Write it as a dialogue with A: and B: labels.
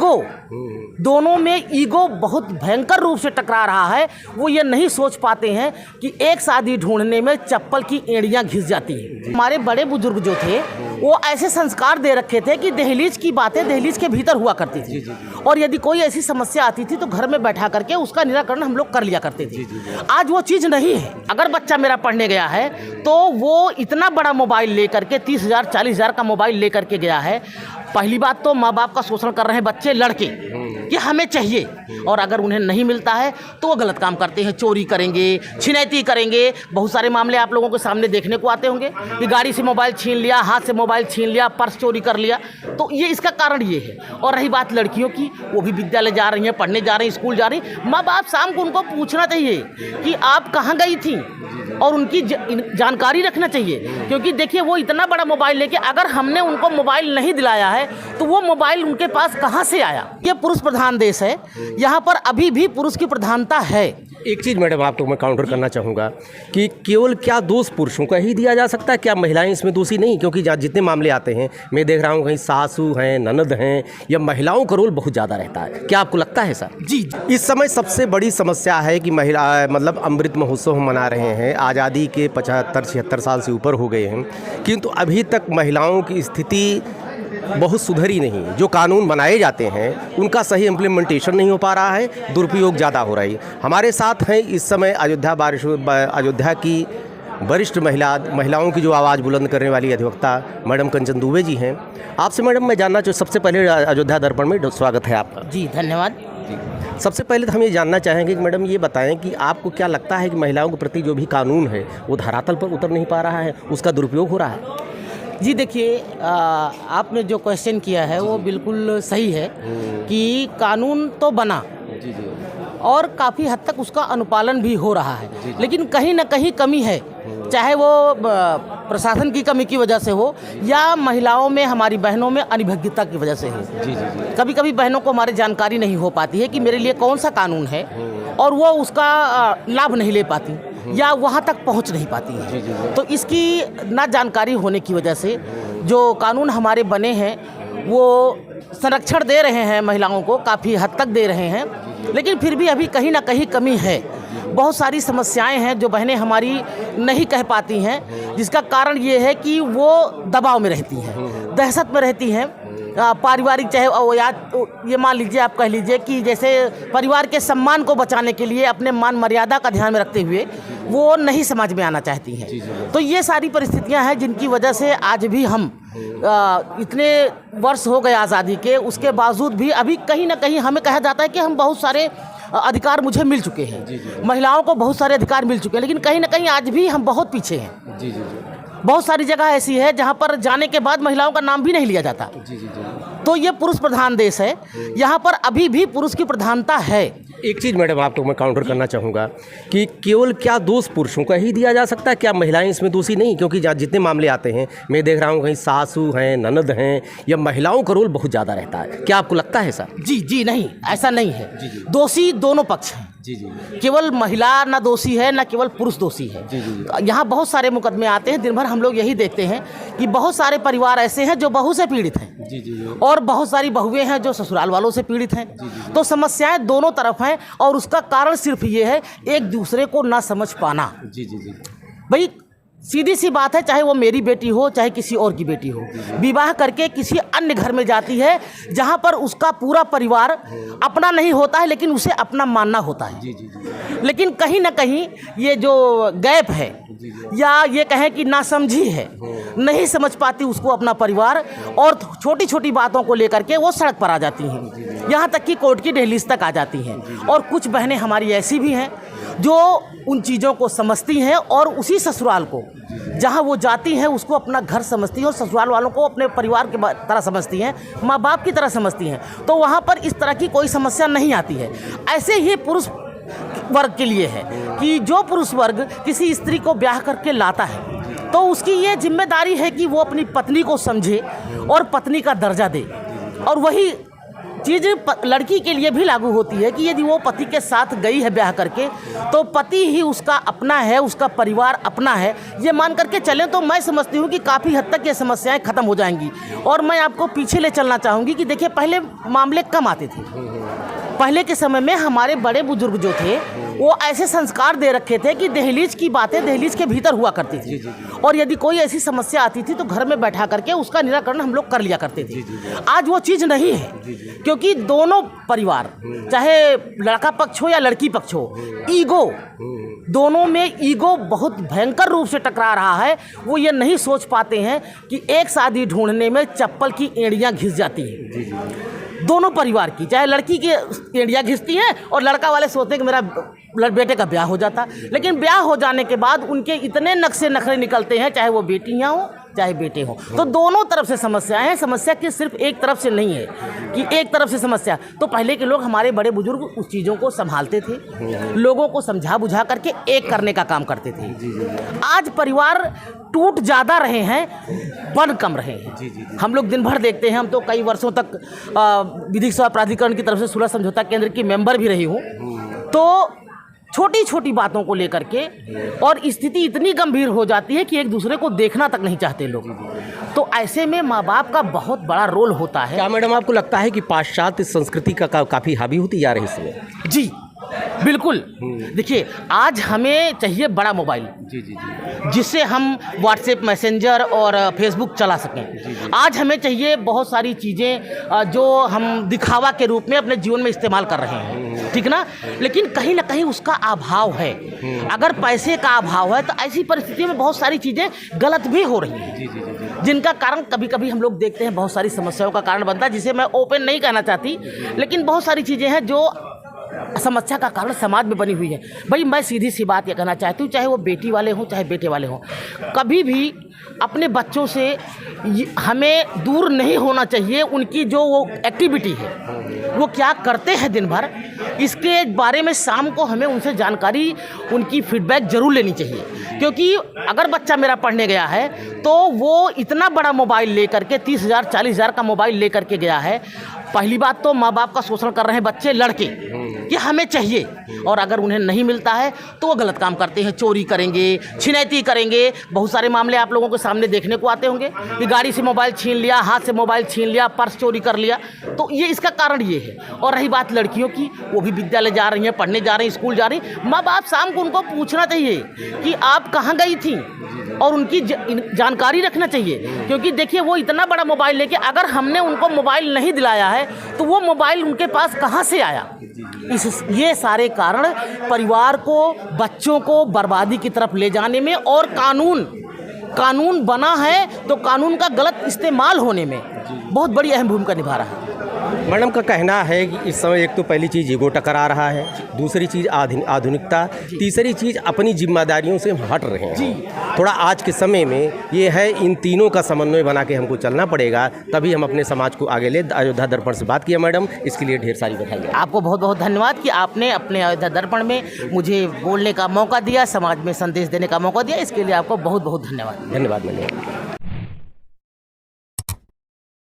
A: Ego, दोनों में ego बहुत भयंकर रूप से टकरा रहा है। वो ये नहीं सोच पाते हैं कि एक शादी ढूंढने में चप्पल की एड़ियां घिस जाती हैं। हमारे बड़े बुजुर्ग जो थे वो ऐसे संस्कार दे रखे थे कि दहलीज की बातें दहलीज के भीतर हुआ करती थी, और यदि कोई ऐसी समस्या आती थी तो घर में बैठा करके उसका निराकरण हम लोग कर लिया करते थे। आज वो चीज़ नहीं है। अगर बच्चा मेरा पढ़ने गया है तो वो इतना बड़ा मोबाइल लेकर के 30,000 40,000 का मोबाइल लेकर के गया है। पहली बात तो माँ बाप का शोषण कर रहे हैं बच्चे लड़के कि हमें चाहिए, और अगर उन्हें नहीं मिलता है तो वो गलत काम करते हैं, चोरी करेंगे, छिनैती करेंगे। बहुत सारे मामले आप लोगों के सामने देखने को आते होंगे कि गाड़ी से मोबाइल छीन लिया, हाथ से मोबाइल छीन लिया, पर्स चोरी कर लिया। तो ये इसका कारण ये है। और रही बात लड़कियों की, वो भी विद्यालय जा रही हैं, पढ़ने जा रही हैं, स्कूल जा रही हैं। माँ बाप शाम को उनको पूछना चाहिए कि आप कहाँ गई थी, और उनकी जानकारी रखना चाहिए। क्योंकि देखिए वो इतना बड़ा मोबाइल लेके, अगर हमने उनको मोबाइल नहीं दिलाया है तो वो मोबाइल उनके पास कहाँ से आया। ये पुरुष प्रधान देश है, यहाँ पर अभी भी पुरुष की प्रधानता है।
B: एक चीज़ मैडम आपको मैं काउंटर करना चाहूँगा कि केवल क्या दोष पुरुषों का ही दिया जा सकता है, क्या महिलाएं इसमें दोषी नहीं? क्योंकि जितने मामले आते हैं मैं देख रहा हूँ कहीं सासू हैं, ननद हैं, या महिलाओं का रोल बहुत ज़्यादा रहता है। क्या आपको लगता है सर?
A: जी,
B: इस समय सबसे बड़ी समस्या है कि महिला मतलब अमृत महोत्सव हम मना रहे हैं, आज़ादी के 75-76 साल से ऊपर हो गए हैं, किंतु अभी तक महिलाओं की स्थिति बहुत सुधरी नहीं। जो कानून बनाए जाते हैं उनका सही इम्प्लीमेंटेशन नहीं हो पा रहा है, दुरुपयोग ज़्यादा हो रहा है। हमारे साथ हैं इस समय अयोध्या की वरिष्ठ महिलाओं की जो आवाज़ बुलंद करने वाली अधिवक्ता मैडम कंचन दुबे जी हैं। आपसे मैडम मैं जानना चाहूँ, सबसे पहले अयोध्या दर्पण में स्वागत है आपका।
A: जी धन्यवाद।
B: सबसे पहले तो हम ये जानना चाहेंगे कि मैडम ये बताएं कि आपको क्या लगता है कि महिलाओं के प्रति जो भी कानून है वो धरातल पर उतर नहीं पा रहा है, उसका दुरुपयोग हो रहा है?
A: जी देखिए, आपने जो क्वेश्चन किया है वो बिल्कुल सही है कि कानून तो बना और काफ़ी हद तक उसका अनुपालन भी हो रहा है, लेकिन कहीं ना कहीं कमी है। चाहे वो प्रशासन की कमी की वजह से हो या महिलाओं में, हमारी बहनों में अनिभज्ञता की वजह से हो। कभी कभी बहनों को हमारी जानकारी नहीं हो पाती है कि मेरे लिए कौन सा कानून है, और वो उसका लाभ नहीं ले पाती या वहाँ तक पहुँच नहीं पाती है। तो इसकी ना जानकारी होने की वजह से जो कानून हमारे बने हैं वो संरक्षण दे रहे हैं, महिलाओं को काफ़ी हद तक दे रहे हैं, लेकिन फिर भी अभी कहीं ना कहीं कमी है। बहुत सारी समस्याएं हैं जो बहनें हमारी नहीं कह पाती हैं, जिसका कारण ये है कि वो दबाव में रहती हैं, दहशत में रहती हैं। पारिवारिक, चाहे या ये मान लीजिए, आप कह लीजिए कि जैसे परिवार के सम्मान को बचाने के लिए अपने मान मर्यादा का ध्यान में रखते हुए वो नहीं समाज में आना चाहती हैं। तो ये सारी परिस्थितियां हैं जिनकी वजह से आज भी हम इतने वर्ष हो गए आज़ादी के, उसके बावजूद भी अभी कहीं ना कहीं हमें कहा जाता है कि हम बहुत सारे अधिकार मुझे मिल चुके हैं, महिलाओं को बहुत सारे अधिकार मिल चुके हैं, लेकिन कहीं ना कहीं आज भी हम बहुत पीछे हैं। बहुत सारी जगह ऐसी है जहाँ पर जाने के बाद महिलाओं का नाम भी नहीं लिया जाता। तो ये पुरुष प्रधान देश है, यहाँ पर अभी भी पुरुष की प्रधानता है।
B: एक चीज़ मैडम आपको मैं काउंटर करना चाहूँगा कि केवल क्या दोष पुरुषों का ही दिया जा सकता है, क्या महिलाएं इसमें दोषी नहीं? क्योंकि जितने मामले आते हैं मैं देख रहा हूँ कहीं सासू हैं, ननद हैं, या महिलाओं का रोल बहुत ज़्यादा रहता है। क्या आपको लगता है सर?
A: जी नहीं, ऐसा नहीं है। दोषी दोनों पक्ष हैं। केवल महिला ना दोषी है, ना केवल पुरुष दोषी है। यहाँ बहुत सारे मुकदमे आते हैं, दिन भर हम लोग यही देखते हैं कि बहुत सारे परिवार ऐसे हैं जो बहू से पीड़ित हैं, और बहुत सारी बहुएं हैं जो ससुराल वालों से पीड़ित हैं। तो समस्याएं दोनों तरफ हैं, और उसका कारण सिर्फ ये है एक दूसरे को ना समझ पाना। भाई सीधी सी बात है, चाहे वो मेरी बेटी हो चाहे किसी और की बेटी हो, विवाह करके किसी अन्य घर में जाती है जहाँ पर उसका पूरा परिवार अपना नहीं होता है, लेकिन उसे अपना मानना होता है। लेकिन कहीं ना कहीं ये जो गैप है, या ये कहें कि नासमझी है, नहीं समझ पाती उसको अपना परिवार, और छोटी छोटी बातों को लेकर के वो सड़क पर आ जाती हैं, यहाँ तक कि कोर्ट की दहलीज तक आ जाती हैं। और कुछ बहनें हमारी ऐसी भी हैं जो उन चीज़ों को समझती हैं, और उसी ससुराल को जहां वो जाती हैं उसको अपना घर समझती हैं, और ससुराल वालों को अपने परिवार की तरह समझती हैं, माँ बाप की तरह समझती हैं। तो वहां पर इस तरह की कोई समस्या नहीं आती है। ऐसे ही पुरुष वर्ग के लिए है कि जो पुरुष वर्ग किसी स्त्री को ब्याह करके लाता है तो उसकी ये जिम्मेदारी है कि वो अपनी पत्नी को समझे और पत्नी का दर्जा दे, और वही चीज़ लड़की के लिए भी लागू होती है कि यदि वो पति के साथ गई है ब्याह करके, तो पति ही उसका अपना है, उसका परिवार अपना है, ये मान करके चलें तो मैं समझती हूँ कि काफ़ी हद तक ये समस्याएं ख़त्म हो जाएंगी। और मैं आपको पीछे ले चलना चाहूँगी कि देखिए, पहले मामले कम आते थे। पहले के समय में हमारे बड़े बुजुर्ग जो थे वो ऐसे संस्कार दे रखे थे कि दहलीज की बातें दहलीज के भीतर हुआ करती थी। और यदि कोई ऐसी समस्या आती थी तो घर में बैठा करके उसका निराकरण हम लोग कर लिया करते थे। आज वो चीज़ नहीं है, क्योंकि दोनों परिवार, चाहे लड़का पक्ष हो या लड़की पक्ष हो, ईगो, दोनों में ईगो बहुत भयंकर रूप से टकरा रहा है। वो ये नहीं सोच पाते हैं कि एक शादी ढूंढने में चप्पल की एड़ियाँ घिस जाती हैं। दोनों परिवार की, चाहे लड़की की एड़ियाँ घिसती हैं और लड़का वाले सोचते हैं कि मेरा बेटे का ब्याह हो जाता। लेकिन ब्याह हो जाने के बाद उनके इतने नक्शे नखरे निकलते हैं, चाहे वो बेटियाँ हो चाहे बेटे हो। तो दोनों तरफ से समस्याएं हैं। समस्या की सिर्फ एक तरफ से नहीं है कि एक तरफ से समस्या। तो पहले के लोग, हमारे बड़े बुजुर्ग उस चीज़ों को संभालते थे, लोगों को समझा बुझा करके एक करने का काम करते थे। आज परिवार टूट ज़्यादा रहे हैं, बन कम रहे हैं। हम लोग दिन भर देखते हैं, हम तो कई वर्षों तक विधिक सेवा प्राधिकरण की तरफ से सुलह समझौता केंद्र की मेंबर भी रही हूँ। तो छोटी छोटी बातों को लेकर के और स्थिति इतनी गंभीर हो जाती है कि एक दूसरे को देखना तक नहीं चाहते लोग। तो ऐसे में माँ बाप का बहुत बड़ा रोल होता है।
B: क्या मैडम आपको लगता है कि पाश्चात्य संस्कृति का काफ़ी हावी होती जा रही है इसमें? जी
A: बिल्कुल। देखिए, आज हमें चाहिए बड़ा मोबाइल, जिससे हम व्हाट्सएप, मैसेंजर और फेसबुक चला सकें। आज हमें चाहिए बहुत सारी चीज़ें जो हम दिखावा के रूप में अपने जीवन में इस्तेमाल कर रहे हैं, ठीक ना। लेकिन कहीं ना कहीं उसका अभाव है। अगर पैसे का अभाव है तो ऐसी परिस्थितियों में बहुत सारी चीज़ें गलत भी हो रही हैं, जिनका कारण कभी कभी हम लोग देखते हैं बहुत सारी समस्याओं का कारण बनता है, जिसे मैं ओपन नहीं कहना चाहती। लेकिन बहुत सारी चीज़ें हैं जो समस्या का कारण समाज में बनी हुई है। भाई, मैं सीधी सी बात ये कहना चाहती हूँ, चाहे वो बेटी वाले हों चाहे बेटे वाले हों, कभी भी अपने बच्चों से हमें दूर नहीं होना चाहिए। उनकी जो वो एक्टिविटी है, वो क्या करते हैं दिन भर, इसके बारे में शाम को हमें उनसे जानकारी, उनकी फीडबैक ज़रूर लेनी चाहिए। क्योंकि अगर बच्चा मेरा पढ़ने गया है तो वो इतना बड़ा मोबाइल लेकर के 30,000 40,000 का मोबाइल लेकर के गया है। पहली बात तो माँ बाप का शोषण कर रहे हैं बच्चे, लड़के, कि हमें चाहिए, और अगर उन्हें नहीं मिलता है तो वो गलत काम करते हैं, चोरी करेंगे, छिनैती करेंगे। बहुत सारे मामले आप लोगों के सामने देखने को आते होंगे कि गाड़ी से मोबाइल छीन लिया, हाथ से मोबाइल छीन लिया, पर्स चोरी कर लिया। तो ये इसका कारण ये है। और रही बात लड़कियों की, वो भी विद्यालय जा रही हैं, पढ़ने जा रही हैं, स्कूल जा रही हैं। माँ बाप शाम को उनको पूछना चाहिए कि आप कहाँ गई थी, और उनकी जानकारी रखना चाहिए। क्योंकि देखिए, वो इतना बड़ा मोबाइल लेके, अगर हमने उनको मोबाइल नहीं दिलाया है तो वो मोबाइल उनके पास कहाँ से आया। ये सारे कारण परिवार को, बच्चों को बर्बादी की तरफ ले जाने में, और कानून बना है तो कानून का गलत इस्तेमाल होने में बहुत बड़ी अहम भूमिका निभा रहा है।
B: मैडम का कहना है कि इस समय एक तो पहली चीज़ ईगो टकरा रहा है, दूसरी चीज़ आधुनिकता, तीसरी चीज़ अपनी जिम्मेदारियों से हम हट रहे हैं। थोड़ा आज के समय में ये है, इन तीनों का समन्वय बना के हमको चलना पड़ेगा, तभी हम अपने समाज को आगे ले। अयोध्या दर्पण से बात किया मैडम, इसके लिए ढेर सारी बधाई।
A: आपको बहुत बहुत धन्यवाद कि आपने अपने अयोध्या दर्पण में मुझे बोलने का मौका दिया, समाज में संदेश देने का मौका दिया। इसके लिए आपको बहुत बहुत धन्यवाद।
B: धन्यवाद मैडम।